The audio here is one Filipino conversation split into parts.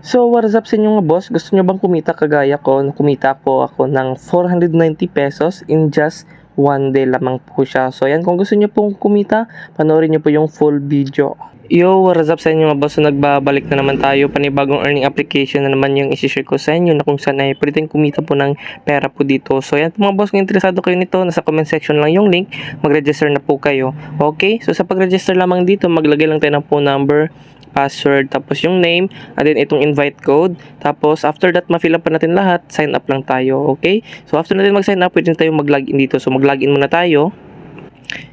So, what is up sa inyo mga boss? Gusto nyo bang kumita kagaya ko? Kumita po ako ng 490 pesos in just one day lamang po siya. So, ayan, kung gusto nyo pong kumita, panoorin nyo po yung full video. Yo, what is up sa inyo mga boss? So, nagbabalik na naman tayo. Panibagong earning application na naman yung isi-share ko sa inyo na kung saan ay pwede tayong kumita po ng pera po dito. So, ayan po mga boss, kung interesado kayo nito, nasa comment section lang yung link. Mag-register na po kayo. Okay? So, sa pag-register lamang dito, maglagay lang tayo ng phone number, password, tapos yung name, and then itong invite code. Tapos, after that, ma-fill up pa natin lahat, sign up lang tayo, okay? So, after natin mag-sign up, pwede tayo mag-login dito. So, mag-login muna tayo.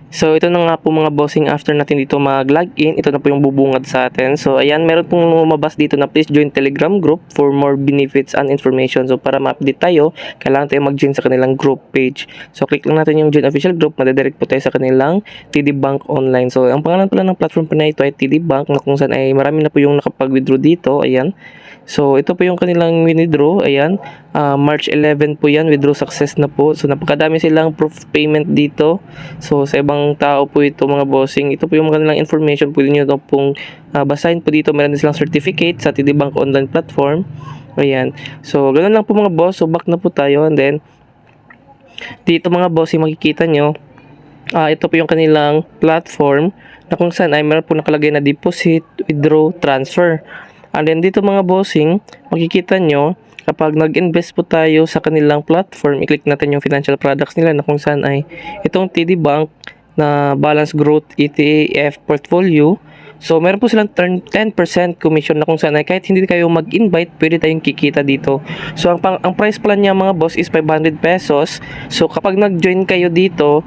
So, ito na nga po mga bossing, after natin dito mag-login, ito na po yung bubungad sa atin. So, ayan, meron pong lumabas dito na please join Telegram group for more benefits and information. So, para ma-update tayo, kailangan tayo mag-join sa kanilang group page. So, click lang natin yung join official group, madadirect po tayo sa kanilang TD Bank online. So, ang pangalan pala ng platform po na ito ay TD Bank, na kung saan ay marami na po yung nakapag-withdraw dito. Ayan. So, ito po yung kanilang withdraw. Ayan. March 11 po yan. Withdraw success na po. So, napakadami silang proof of payment dito. So, sa ibang tao po ito mga bossing. Ito po yung kanilang information. Pwede nyo ito pong basahin po dito. Meron din silang certificate sa TD Bank online platform. Ayan. So, ganun lang po mga boss. So, back na po tayo. And then, dito mga bossing makikita nyo. Ito po yung kanilang platform na kung saan ay meron po nakalagay na deposit, withdraw, transfer. And then dito mga bossing, makikita nyo, kapag nag-invest po tayo sa kanilang platform, i-click natin yung financial products nila na kung saan ay itong TD Bank na Balance Growth ETF portfolio. So, meron po silang 10% commission na kung saan ay kahit hindi kayo mag-invite, pwede tayong kikita dito. So, ang price plan niya mga boss is 500 pesos. So, kapag nag-join kayo dito,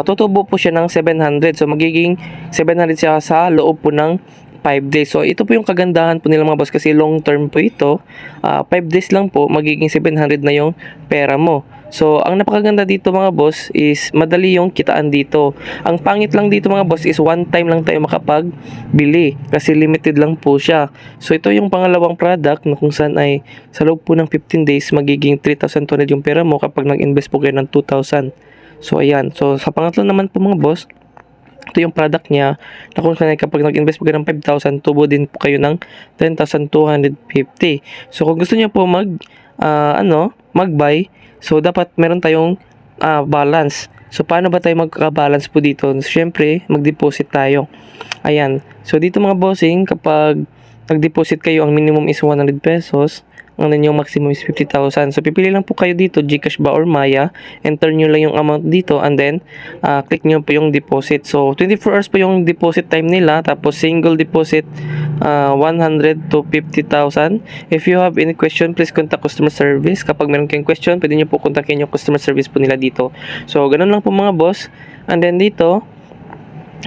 tutubo po siya ng 700. So, magiging 700 siya sa loob po ng 5 days. So, ito po yung kagandahan po nila mga boss kasi long term po ito. 5 days lang po, magiging 700 na yung pera mo. So, ang napakaganda dito mga boss is madali yung kitaan dito. Ang pangit lang dito mga boss is one time lang tayo makapagbili kasi limited lang po siya. So, ito yung pangalawang product na kung saan ay sa loob po ng 15 days magiging 3,200 yung pera mo kapag nag-invest po kayo ng 2,000. So, ayan. So, sa pangatlo naman po mga boss, ito yung product niya na kung saan kapag nag-invest po kayo ng 5,000, tubo din po kayo ng 10,250. So, kung gusto niyo po mag-buy, so, dapat meron tayong balance. So, paano ba tayo magkaka-balance po dito? Siyempre, mag-deposit tayo. Ayan. So, dito mga bossing, kapag nag-deposit kayo, ang minimum is 100 pesos. Ang yung maximum is 50,000. So, pipili lang po kayo dito, GCash ba or Maya. Enter nyo lang yung amount dito and then, click nyo po yung deposit. So, 24 hours po yung deposit time nila. Tapos, single deposit, 100 to 50,000. If you have any question, please contact customer service. Kapag meron kayong question, pwede nyo po kontakin yung customer service po nila dito. So, ganun lang po mga boss. And then dito,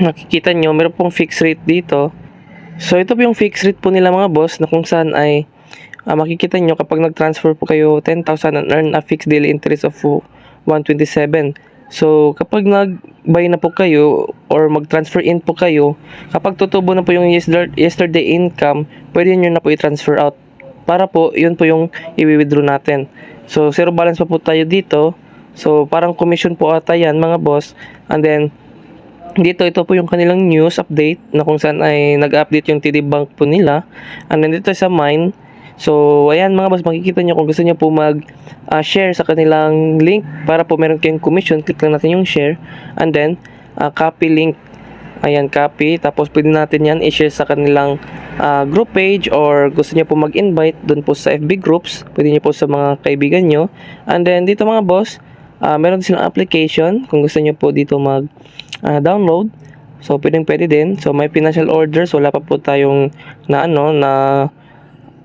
nakikita nyo, meron pong fixed rate dito. So, ito po yung fixed rate po nila mga boss na kung saan ay makikita nyo kapag nag-transfer po kayo 10,000 and earn a fixed daily interest of 127. So, kapag nag-buy na po kayo or mag-transfer in po kayo, kapag tutubo na po yung yesterday income, pwede nyo na po i-transfer out. Para po, yun po yung i-withdraw natin. So, zero balance pa po tayo dito. So, parang commission po ata yan mga boss. And then, dito, ito po yung kanilang news update na kung saan ay nag-update yung TD Bank po nila. And then, dito sa mine. So, ayan mga boss, makikita nyo kung gusto nyo po mag-share sa kanilang link para po meron kayong commission, click lang natin yung share and then copy link. Ayan, copy. Tapos pwede natin yan i-share sa kanilang group page or gusto nyo po mag-invite doon po sa FB groups. Pwede nyo po sa mga kaibigan nyo. And then dito mga boss, meron din silang application kung gusto nyo po dito mag-download. So, pwede din. So, may financial orders. Wala pa po tayong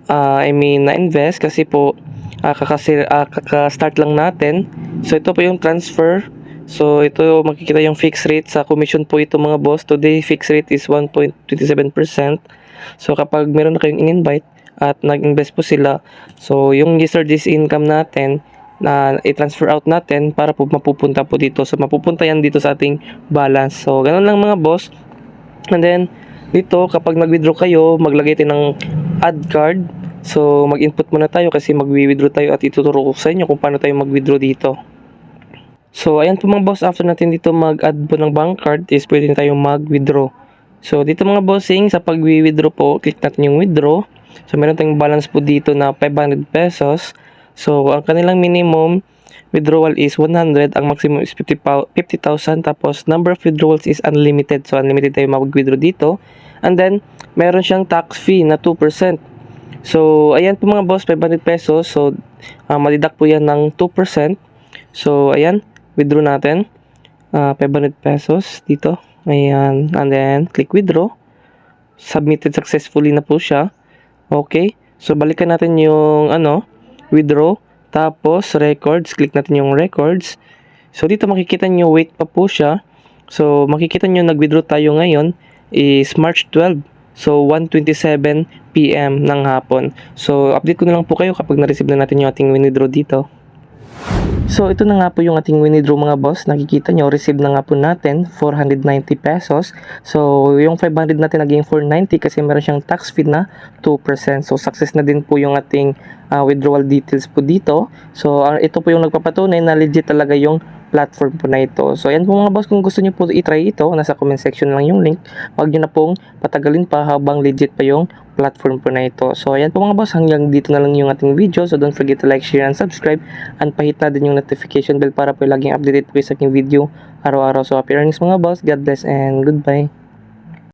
na-invest kasi po kaka-start lang natin. So, ito po yung transfer. So, ito makikita yung fixed rate sa commission po ito mga boss. Today, fixed rate is 1.27%. So, kapag meron na kayong in-invite at nag-invest po sila, so, yung yesterday's income natin na i-transfer out natin para po mapupunta po dito. So, mapupunta yan dito sa ating balance. So, ganun lang mga boss. And then, dito, kapag nag-withdraw kayo, maglagay tayo ng add card. So, mag-input muna tayo kasi mag-withdraw tayo at ituturo ko sa inyo kung paano tayo mag-withdraw dito. So, ayan po mga boss, after natin dito mag-add po ng bank card is pwede na tayo mag-withdraw. So, dito mga bossing, sa pag-withdraw po, click natin yung withdraw. So, meron tayong balance po dito na 500 pesos. So, ang kanilang minimum withdrawal is 100, ang maximum is 50,000, tapos number of withdrawals is unlimited. So, unlimited tayo mag-withdraw dito. And then, meron siyang tax fee na 2%. So, ayan po mga boss, 500 pesos. So, madidak po yan ng 2%. So, ayan, withdraw natin. 500 pesos dito. Ayan, and then, click withdraw. Submitted successfully na po siya. Okay, so balikan natin yung withdraw. Tapos, records. Click natin yung records. So, dito makikita nyo, wait pa po siya. So, makikita nyo, nag-withdraw tayo ngayon is March 12. So, 1:27 PM ng hapon. So, update ko na lang po kayo kapag na-receive na natin yung ating withdraw dito. So, ito na nga po yung ating withdraw mga boss. Nakikita nyo, receive na nga po natin 490 pesos. So, yung 500 natin naging 490 kasi meron siyang tax fee na 2%. So, success na din po yung ating withdrawal details po dito. So, ito po yung nagpapatunay na legit talaga yung platform po na ito. So, ayan po mga boss, kung gusto nyo po i-try ito, nasa comment section lang yung link. Huwag nyo na pong patagalin pa habang legit pa yung platform po na ito. So, ayan po mga boss, hanggang dito na lang yung ating video. So, don't forget to like, share, and subscribe. And pahit na din yung notification bell para po laging updated po sa aking video araw-araw. So, happy earnings mga boss. God bless and goodbye.